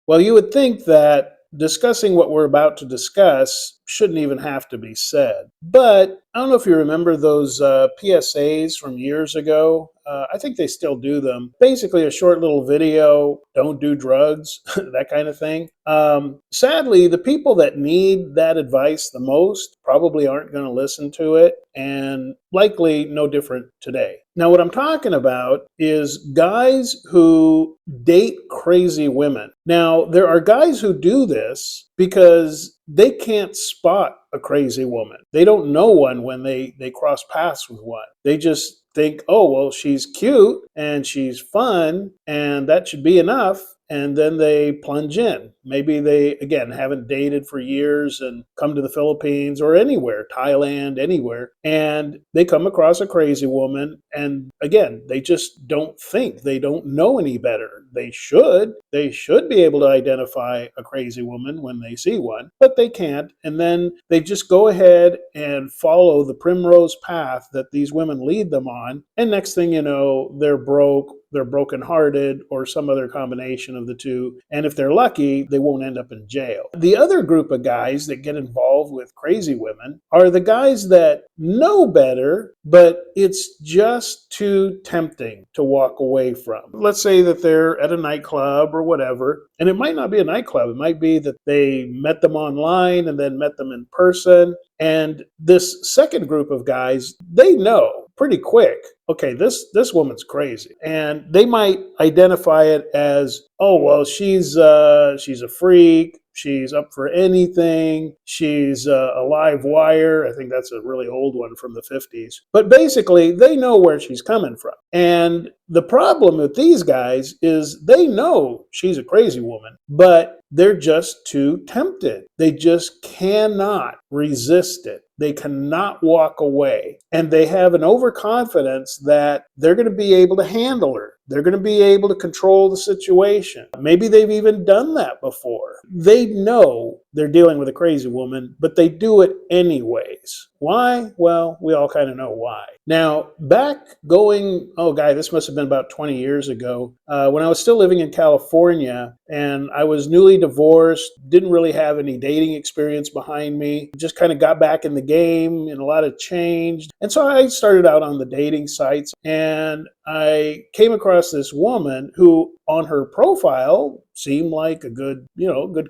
Well, you would think that discussing what we're about to discuss shouldn't even have to be said. But I don't know if you remember those PSAs from years ago. I think they still do them. Basically, a short little video, don't do drugs, that kind of thing. Sadly, the people that need that advice the most probably aren't going to listen to it, and likely no different today. Now, what I'm talking about is guys who date crazy women. Now, there are guys who do this because they can't spot a crazy woman. They don't know one when they cross paths with one. They just think, oh, well, she's cute and she's fun, and that should be enough. And then they plunge in. Maybe they, again, haven't dated for years and come to the Philippines or anywhere, Thailand, anywhere, and they come across a crazy woman. And again, they just don't think, they don't know any better. They should. They should be able to identify a crazy woman when they see one, but they can't. And then they just go ahead and follow the primrose path that these women lead them on. And next thing you know, they're broke, they're brokenhearted, or some other combination of the two. And if they're lucky, they won't end up in jail. The other group of guys that get involved with crazy women are the guys that know better, but it's just too tempting to walk away from. Let's say that they're at a nightclub or whatever, and it might not be a nightclub. It might be that they met them online and then met them in person. And this second group of guys, they know pretty quick, okay, this woman's crazy. And they might identify it as, oh, well, she's a freak. She's up for anything. She's a live wire. I think that's a really old one from the 50s. But basically, they know where she's coming from. And the problem with these guys is they know she's a crazy woman, but they're just too tempted. They just cannot resist it. They cannot walk away. And they have an overconfidence that they're going to be able to handle her. They're going to be able to control the situation. Maybe they've even done that before. They know they're dealing with a crazy woman, but they do it anyways. Why? Well, we all kind of know why. Now, this must have been about 20 years ago, when I was still living in California and I was newly divorced, didn't really have any dating experience behind me, just kind of got back in the game and a lot had changed. And so I started out on the dating sites and I came across this woman who on her profile seemed like a good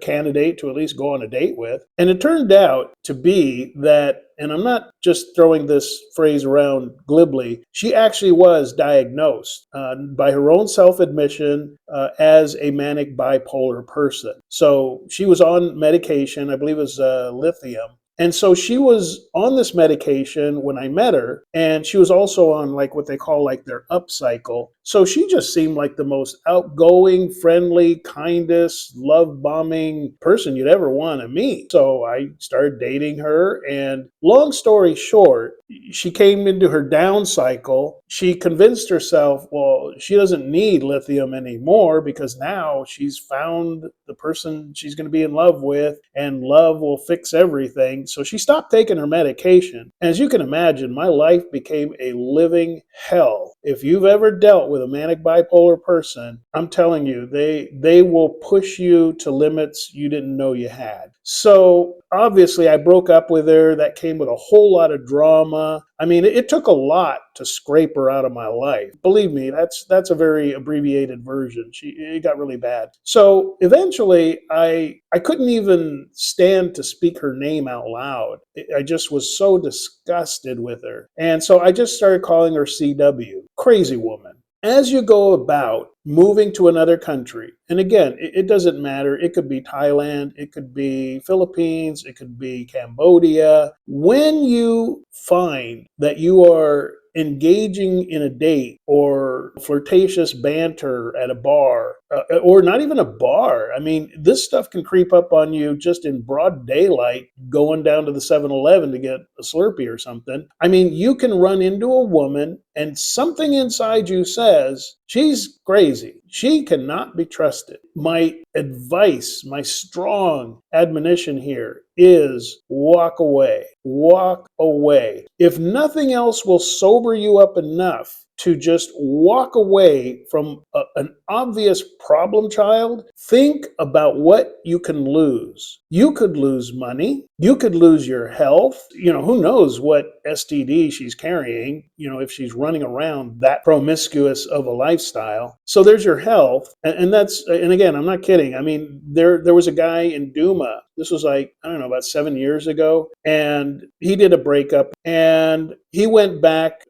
candidate to at least go on a date with. And it turned out to be that, and I'm not just throwing this phrase around glibly, she actually was diagnosed by her own self-admission as a manic bipolar person. So she was on medication, I believe it was lithium. And so she was on this medication when I met her, and she was also on like what they call like their up cycle. So she just seemed like the most outgoing, friendly, kindest, love-bombing person you'd ever want to meet. So I started dating her, and long story short, she came into her down cycle. She convinced herself, well, she doesn't need lithium anymore because now she's found the person she's going to be in love with, and love will fix everything. So she stopped taking her medication. As you can imagine, my life became a living hell. If you've ever dealt with a manic bipolar person, I'm telling you, they will push you to limits you didn't know you had. So obviously I broke up with her. That came with a whole lot of drama. I mean, it took a lot to scrape her out of my life. Believe me, that's a very abbreviated version. It got really bad. So eventually I couldn't even stand to speak her name out loud. I just was so disgusted with her. And so I just started calling her CW, crazy woman. As you go about moving to another country, and again, it doesn't matter. It could be Thailand, it could be Philippines, it could be Cambodia. When you find that you are engaging in a date or flirtatious banter at a bar, or not even a bar. I mean, this stuff can creep up on you just in broad daylight, going down to the 7-Eleven to get a Slurpee or something. I mean, you can run into a woman and something inside you says, she's crazy. She cannot be trusted. My advice, my strong admonition here is walk away. Walk away. If nothing else will sober you up enough to just walk away from an obvious problem child, think about what you can lose. You could lose money. You could lose your health. Who knows what STD she's carrying, if she's running around that promiscuous of a lifestyle. So there's your health. And again, I'm not kidding. I mean, there was a guy in Duma. This was like, I don't know, about 7 years ago. And he did a breakup and he went back.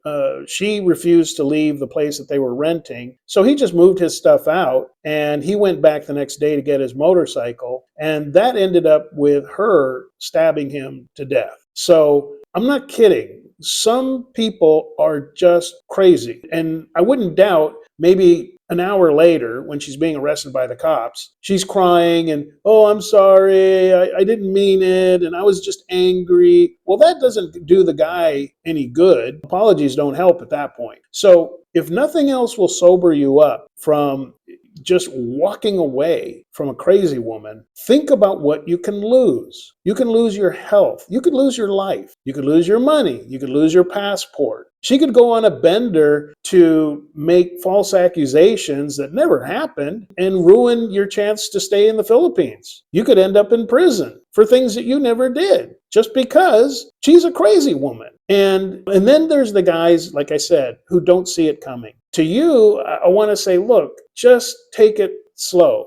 She refused to leave the place that they were renting. So he just moved his stuff out and he went back the next day to get his motorcycle. And that ended up with her stabbing him to death. So I'm not kidding. Some people are just crazy. And I wouldn't doubt maybe an hour later, when she's being arrested by the cops, she's crying and, oh, I'm sorry, I didn't mean it, and I was just angry. Well, that doesn't do the guy any good. Apologies don't help at that point. So if nothing else will sober you up from just walking away from a crazy woman, think about what you can lose. You can lose your health. You could lose your life. You could lose your money. You could lose your passport. She could go on a bender to make false accusations that never happened and ruin your chance to stay in the Philippines. You could end up in prison for things that you never did just because she's a crazy woman. And then there's the guys, like I said, who don't see it coming. To you, I want to say, look, just take it slow.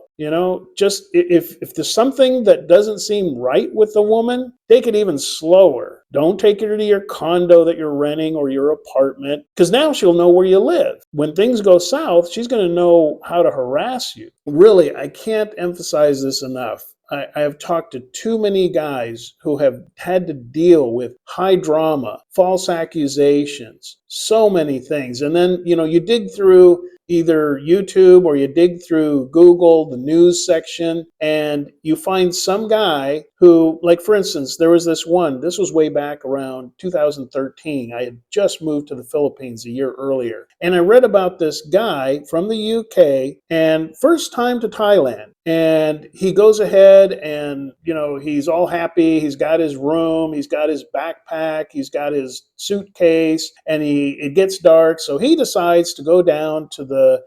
Just if there's something that doesn't seem right with the woman, take it even slower. Don't take her to your condo that you're renting or your apartment, because now she'll know where you live. When things go south, she's going to know how to harass you. Really, I can't emphasize this enough. I have talked to too many guys who have had to deal with high drama, false accusations, so many things. And then, you dig through either YouTube or you dig through Google, the news section, and you find some guy who, like for instance, there was this was way back around 2013. I had just moved to the Philippines a year earlier. And I read about this guy from the UK and first time to Thailand. And he goes ahead and, he's all happy. He's got his room. He's got his backpack. He's got his suitcase. And it gets dark. So he decides to go down to the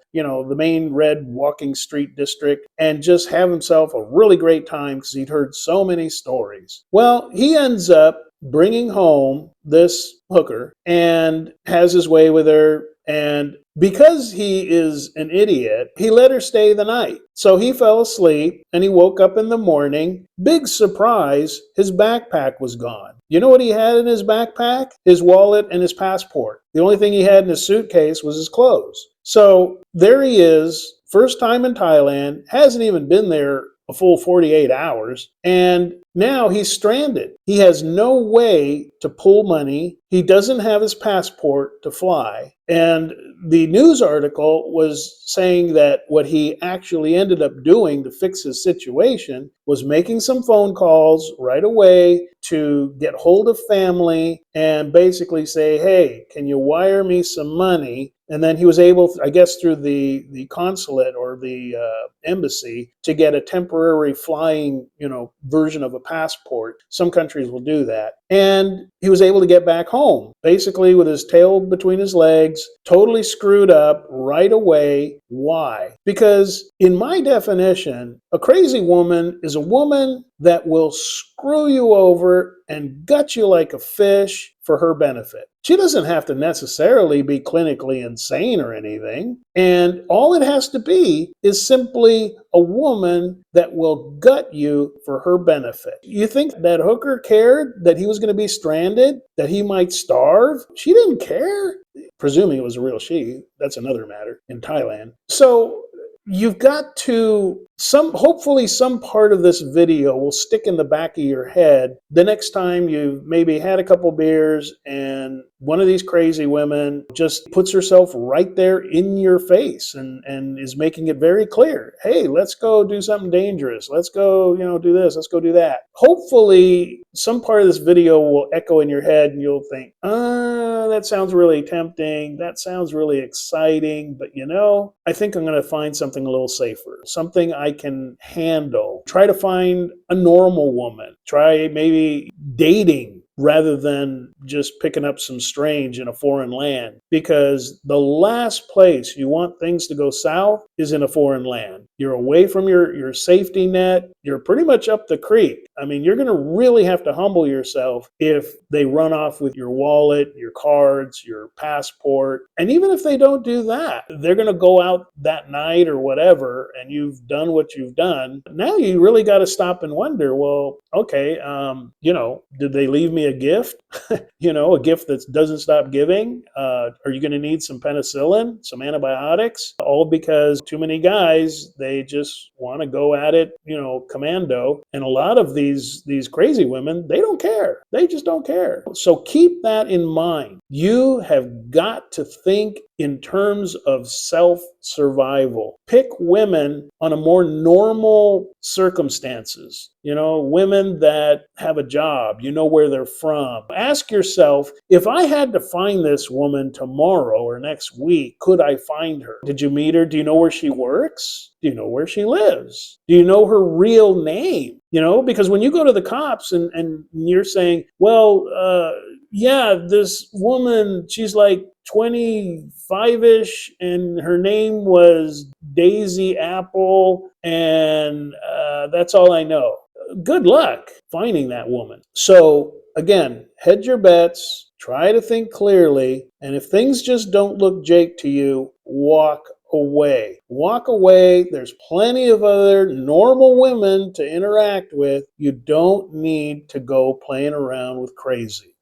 main red walking street district and just have himself a really great time because he'd heard so many stories. Well, he ends up bringing home this hooker and has his way with her. And because he is an idiot, he let her stay the night. So he fell asleep and he woke up in the morning. Big surprise, his backpack was gone. You know what he had in his backpack? His wallet and his passport. The only thing he had in his suitcase was his clothes. So there he is, first time in Thailand, hasn't even been there a full 48 hours, and now he's stranded. He has no way to pull money. He doesn't have his passport to fly. And the news article was saying that what he actually ended up doing to fix his situation was making some phone calls right away to get hold of family and basically say, hey, can you wire me some money? And then he was able, I guess, through the consulate or the embassy to get a temporary flying, version of a passport. Some countries will do that. And he was able to get back home, basically with his tail between his legs, totally screwed up right away. Why? Because in my definition, a crazy woman is a woman that will screw you over and gut you like a fish for her benefit. She doesn't have to necessarily be clinically insane or anything. And all it has to be is simply a woman that will gut you for her benefit. You think that hooker cared that he was going to be stranded, that he might starve? She didn't care. Presuming it was a real she. That's another matter in Thailand. So you've got to, hopefully some part of this video will stick in the back of your head the next time you've maybe had a couple beers and one of these crazy women just puts herself right there in your face and is making it very clear, hey, let's go do something dangerous. Let's go, do this. Let's go do that. Hopefully some part of this video will echo in your head and you'll think, that sounds really tempting. That sounds really exciting. But I think I'm going to find something a little safer, something I can handle. Try to find a normal woman. Try maybe dating rather than just picking up some strange in a foreign land. Because the last place you want things to go south is in a foreign land. You're away from your safety net. You're pretty much up the creek. I mean, you're going to really have to humble yourself if they run off with your wallet, your cards, your passport. And even if they don't do that, they're going to go out that night or whatever, and you've done what you've done. Now you really got to stop and wonder, well, okay, did they leave me a gift? A gift that doesn't stop giving? Are you going to need some penicillin, some antibiotics? All because too many guys, they just want to go at it, commando. And a lot of these crazy women, they don't care. They just don't care. So keep that in mind. You have got to think in terms of self-survival. Pick women on a more normal circumstances. Women that have a job, where they're from. Ask yourself, if I had to find this woman tomorrow or next week, could I find her? Did you meet her? Do you know where she works? Do you know where she lives? Do you know her real name? Because when you go to the cops and you're saying, well, yeah, this woman, she's like 25-ish, and her name was Daisy Apple, and that's all I know. Good luck finding that woman. So again, hedge your bets, try to think clearly, and if things just don't look Jake to you, walk away. Walk away. There's plenty of other normal women to interact with. You don't need to go playing around with crazy.